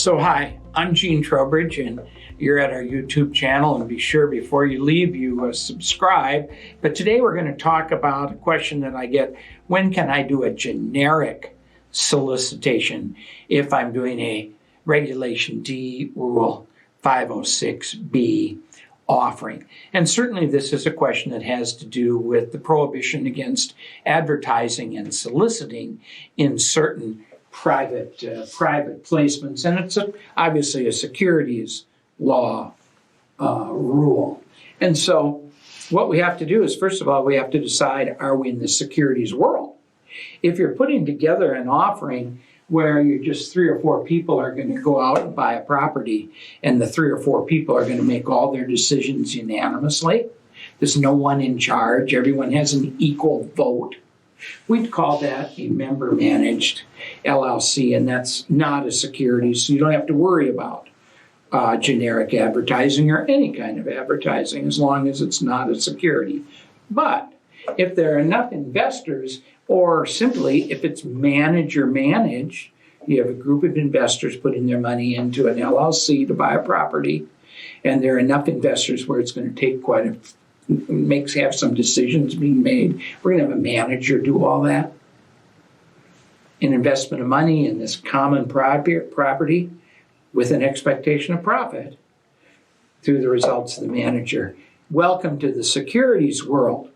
So hi, I'm Gene Trowbridge, and you're at our YouTube channel, and be sure before you leave you subscribe. But today we're going to talk about a question that I get: when can I do a generic solicitation if I'm doing a Regulation D Rule 506B offering? And certainly this is a question that has to do with the prohibition against advertising and soliciting in certain private placements, and it's obviously a securities law rule. And so what we have to do is, first of all, we have to decide, are we in the securities world? If you're putting together an offering where you're just 3 or 4 people are going to go out and buy a property, and the 3 or 4 people are going to make all their decisions unanimously, there's no one in charge, everyone has an equal vote, we'd call that a member-managed LLC, and that's not a security, so you don't have to worry about generic advertising or any kind of advertising as long as it's not a security. But if there are enough investors, or simply if it's manager-managed, you have a group of investors putting their money into an LLC to buy a property, and there are enough investors where it's going to take have some decisions being made. We're going to have a manager do all that. An investment of money in this common property with an expectation of profit through the results of the manager. Welcome to the securities world.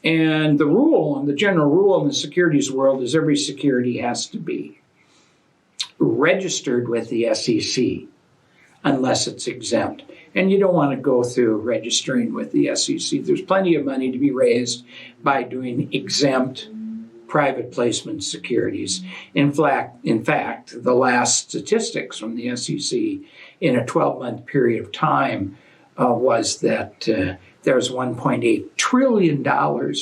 And the general rule in the securities world is every security has to be registered with the SEC unless it's exempt. And you don't want to go through registering with the SEC. There's plenty of money to be raised by doing exempt private placement securities. In fact, the last statistics from the SEC in a 12-month period of time was that there was $1.8 trillion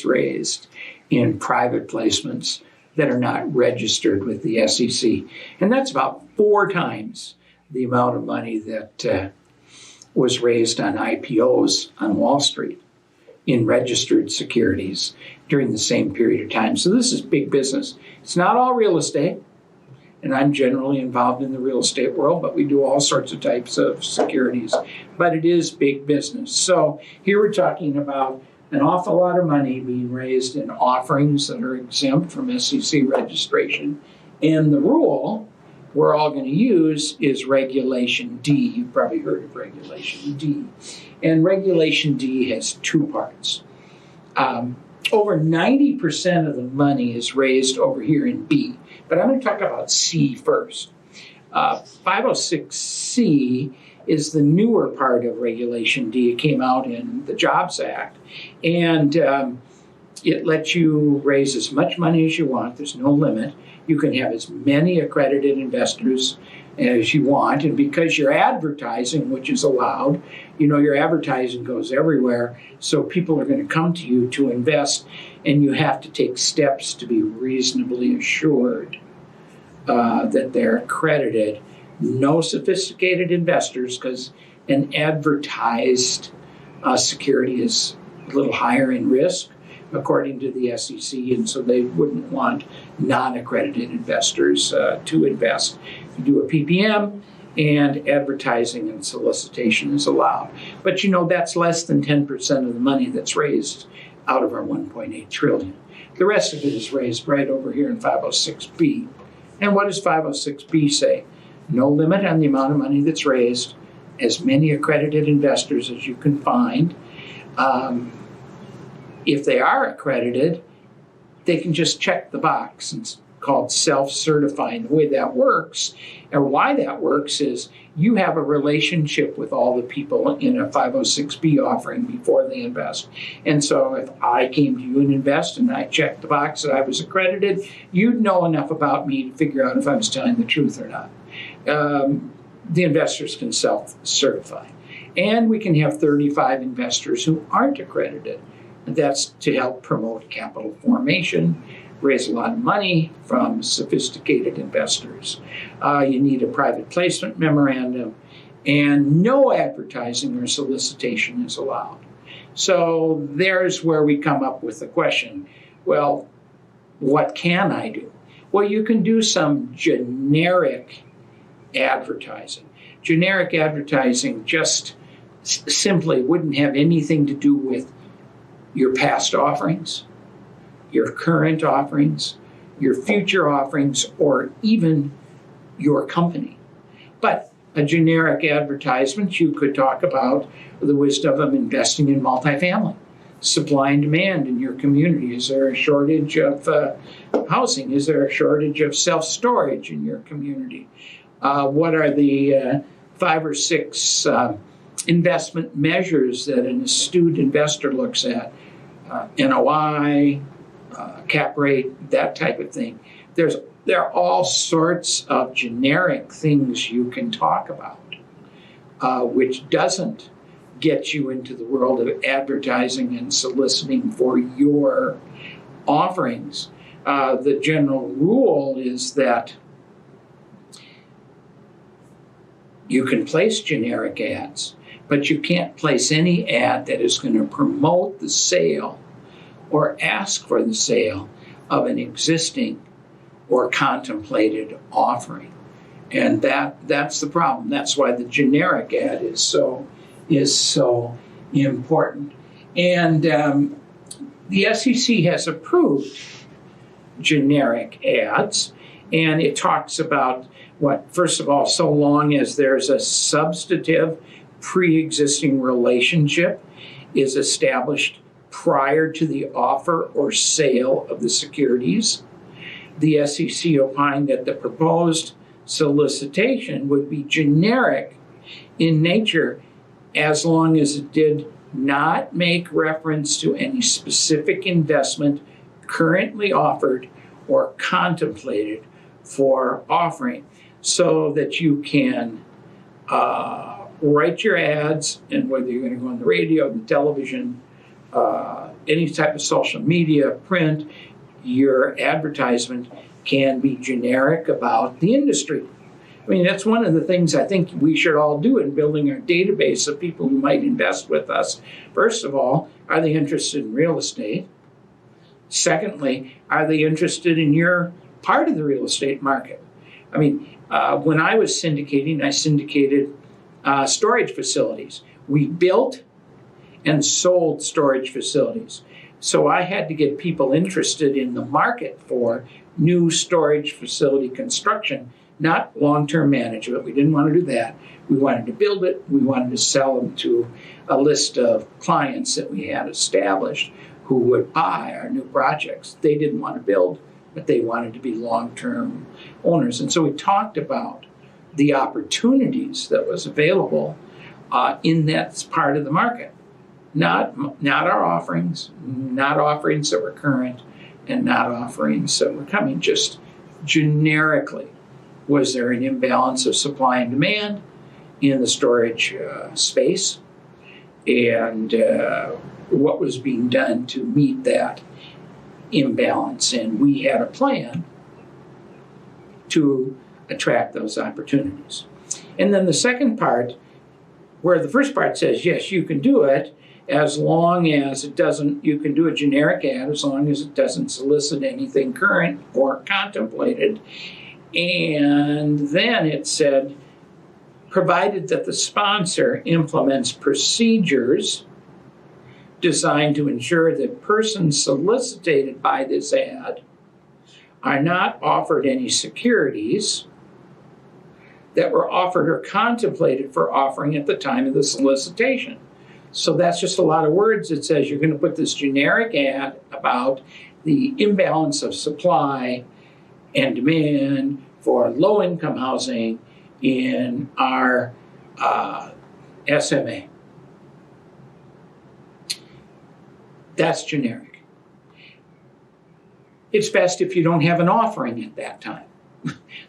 raised in private placements that are not registered with the SEC. And that's about 4 times the amount of money that was raised on IPOs on Wall Street in registered securities during the same period of time. So this is big business. It's not all real estate, and I'm generally involved in the real estate world, but we do all sorts of types of securities. But it is big business. So here we're talking about an awful lot of money being raised in offerings that are exempt from SEC registration. And the rule we're all going to use is Regulation D. You've probably heard of Regulation D. And Regulation D has 2 parts. Over 90% of the money is raised over here in B. But I'm going to talk about C first. 506C is the newer part of Regulation D. It came out in the Jobs Act. And it lets you raise as much money as you want. There's no limit. You can have as many accredited investors as you want. And because you're advertising, which is allowed, your advertising goes everywhere. So people are going to come to you to invest, and you have to take steps to be reasonably assured that they're accredited. No sophisticated investors, because an advertised security is a little higher in risk, according to the SEC, and so they wouldn't want non-accredited investors to invest. You do a PPM, and advertising and solicitation is allowed. But that's less than 10% of the money that's raised out of our $1.8 trillion. The rest of it is raised right over here in 506B. And what does 506B say? No limit on the amount of money that's raised, as many accredited investors as you can find. If they are accredited, they can just check the box. It's called self-certifying. The way that works, and why that works, is you have a relationship with all the people in a 506B offering before they invest. And so if I came to you and invest and I checked the box that I was accredited, you'd know enough about me to figure out if I was telling the truth or not. The investors can self-certify. And we can have 35 investors who aren't accredited. That's to help promote capital formation, raise a lot of money from sophisticated investors. You need a private placement memorandum, and no advertising or solicitation is allowed. So there's where we come up with the question, well, what can I do? Well, you can do some generic advertising. Generic advertising just simply wouldn't have anything to do with your past offerings, your current offerings, your future offerings, or even your company. But a generic advertisement, you could talk about the wisdom of investing in multifamily, supply and demand in your community. Is there a shortage of housing? Is there a shortage of self-storage in your community? What are the 5 or 6 investment measures that an astute investor looks at? NOI, cap rate, that type of thing. There are all sorts of generic things you can talk about, which doesn't get you into the world of advertising and soliciting for your offerings. The general rule is that you can place generic ads, but you can't place any ad that is going to promote the sale or ask for the sale of an existing or contemplated offering. And that's the problem. That's why the generic ad is so important. And the SEC has approved generic ads, and it talks about first of all, so long as there's a substantive pre-existing relationship is established prior to the offer or sale of the securities. The SEC opined that the proposed solicitation would be generic in nature as long as it did not make reference to any specific investment currently offered or contemplated for offering, so that you can write your ads, and whether you're going to go on the radio, the television, any type of social media, print, your advertisement can be generic about the industry. I mean, that's one of the things I think we should all do in building our database of people who might invest with us. First of all, are they interested in real estate? Secondly, are they interested in your part of the real estate market? I mean, when I was syndicating, I syndicated storage facilities. We built and sold storage facilities. So I had to get people interested in the market for new storage facility construction, not long-term management. We didn't want to do that. We wanted to build it. We wanted to sell them to a list of clients that we had established who would buy our new projects. They didn't want to build, but they wanted to be long-term owners. And so we talked about the opportunities that was available in that part of the market. Not our offerings, not offerings that were current, and not offerings that were coming, just generically. Was there an imbalance of supply and demand in the storage space? And what was being done to meet that imbalance? And we had a plan to attract those opportunities. And then the second part, where the first part says, yes, you can do it, as long as it doesn't, you can do a generic ad as long as it doesn't solicit anything current or contemplated. And then it said, provided that the sponsor implements procedures designed to ensure that persons solicited by this ad are not offered any securities that were offered or contemplated for offering at the time of the solicitation. So that's just a lot of words. It says you're going to put this generic ad about the imbalance of supply and demand for low-income housing in our SMA. That's generic. It's best if you don't have an offering at that time.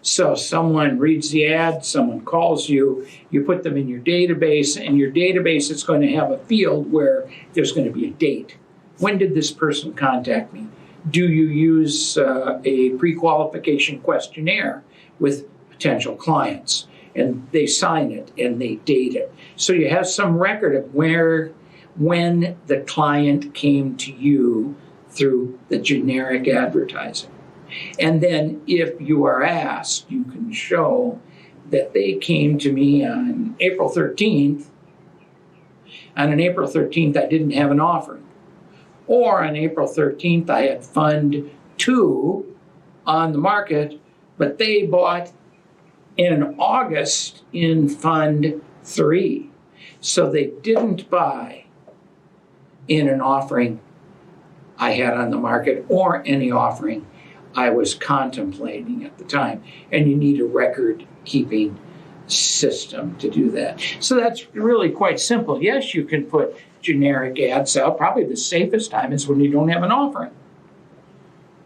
So someone reads the ad, someone calls you, you put them in your database, and your database is going to have a field where there's going to be a date. When did this person contact me? Do you use a pre-qualification questionnaire with potential clients? And they sign it and they date it. So you have some record of when the client came to you through the generic advertising. And then if you are asked, you can show that they came to me on April 13th. On April 13th, I didn't have an offering. Or on April 13th, I had Fund 2 on the market, but they bought in August in Fund 3. So they didn't buy in an offering I had on the market or any offering I was contemplating at the time. And you need a record-keeping system to do that. So that's really quite simple. Yes, you can put generic ads out. Probably the safest time is when you don't have an offering.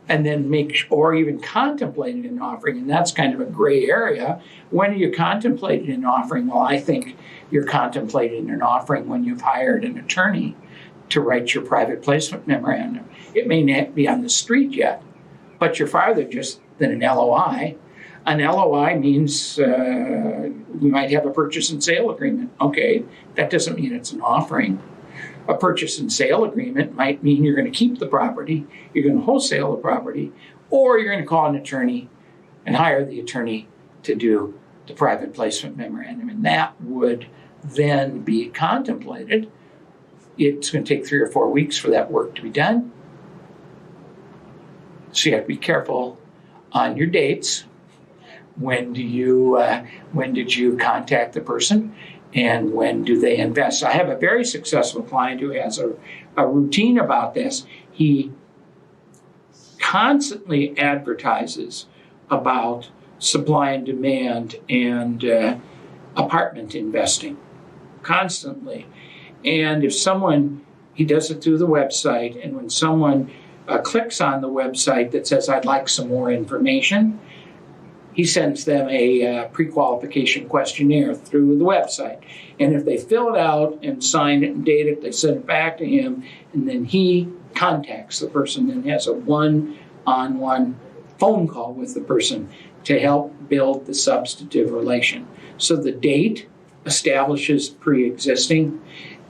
And then or even contemplating an offering, and that's kind of a gray area. When are you contemplating an offering? Well, I think you're contemplating an offering when you've hired an attorney to write your private placement memorandum. It may not be on the street yet, but you're farther just than an LOI. An LOI means we might have a purchase and sale agreement. Okay, that doesn't mean it's an offering. A purchase and sale agreement might mean you're going to keep the property, you're going to wholesale the property, or you're going to call an attorney and hire the attorney to do the private placement memorandum. And that would then be contemplated. It's going to take 3 or 4 weeks for that work to be done. So you have to be careful on your dates. When did you contact the person? And when do they invest? I have a very successful client who has a routine about this. He constantly advertises about supply and demand and apartment investing, constantly. And if he does it through the website, and when someone clicks on the website that says, I'd like some more information, he sends them a pre-qualification questionnaire through the website. And if they fill it out and sign it and date it, they send it back to him, and then he contacts the person and has a one-on-one phone call with the person to help build the substantive relation. So the date establishes pre-existing,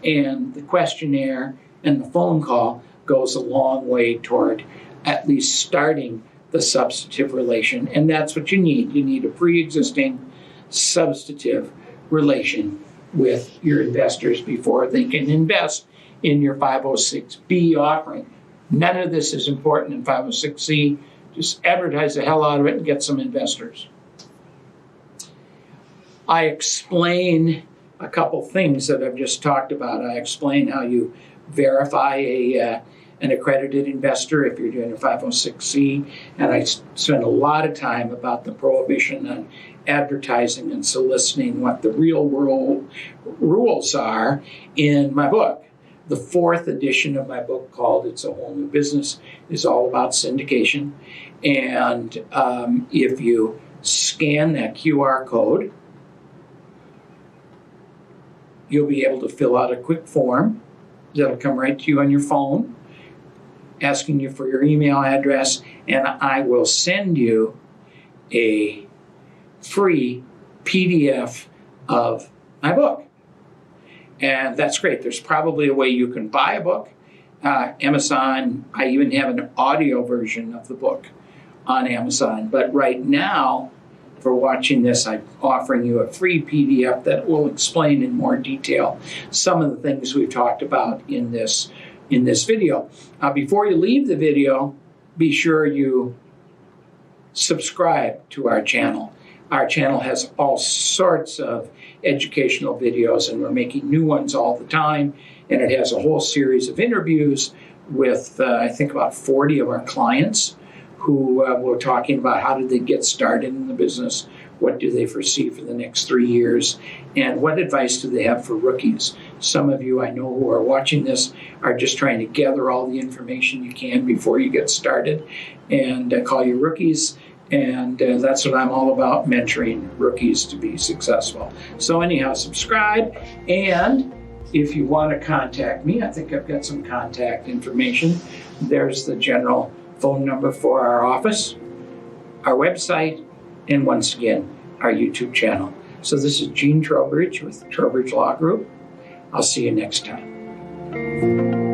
and the questionnaire and the phone call goes a long way toward at least starting the substantive relation. And that's what you need. You need a pre-existing substantive relation with your investors before they can invest in your 506B offering. None of this is important in 506C. Just advertise the hell out of it and get some investors. I explain a couple things that I've just talked about. I explain how you verify an accredited investor if you're doing a 506C, and I spend a lot of time about the prohibition on advertising and soliciting, what the real world rules are in my book. The 4th edition of my book, called It's a Whole New Business, is all about syndication. And if you scan that QR code, you'll be able to fill out a quick form that'll come right to you on your phone, asking you for your email address, and I will send you a free PDF of my book. And that's great. There's probably a way you can buy a book. Amazon, I even have an audio version of the book on Amazon. But right now, for watching this, I'm offering you a free PDF that will explain in more detail some of the things we've talked about in this video. Before you leave the video, be sure you subscribe to our channel. Our channel has all sorts of educational videos, and we're making new ones all the time. And it has a whole series of interviews with, I think, about 40 of our clients who were talking about how did they get started in the business, what do they foresee for the next 3 years, and what advice do they have for rookies. Some of you I know who are watching this are just trying to gather all the information you can before you get started and call you rookies. And that's what I'm all about, mentoring rookies to be successful. So anyhow, subscribe. And if you want to contact me, I think I've got some contact information. There's the general phone number for our office, our website, and once again, our YouTube channel. So this is Gene Trowbridge with Trowbridge Law Group. I'll see you next time.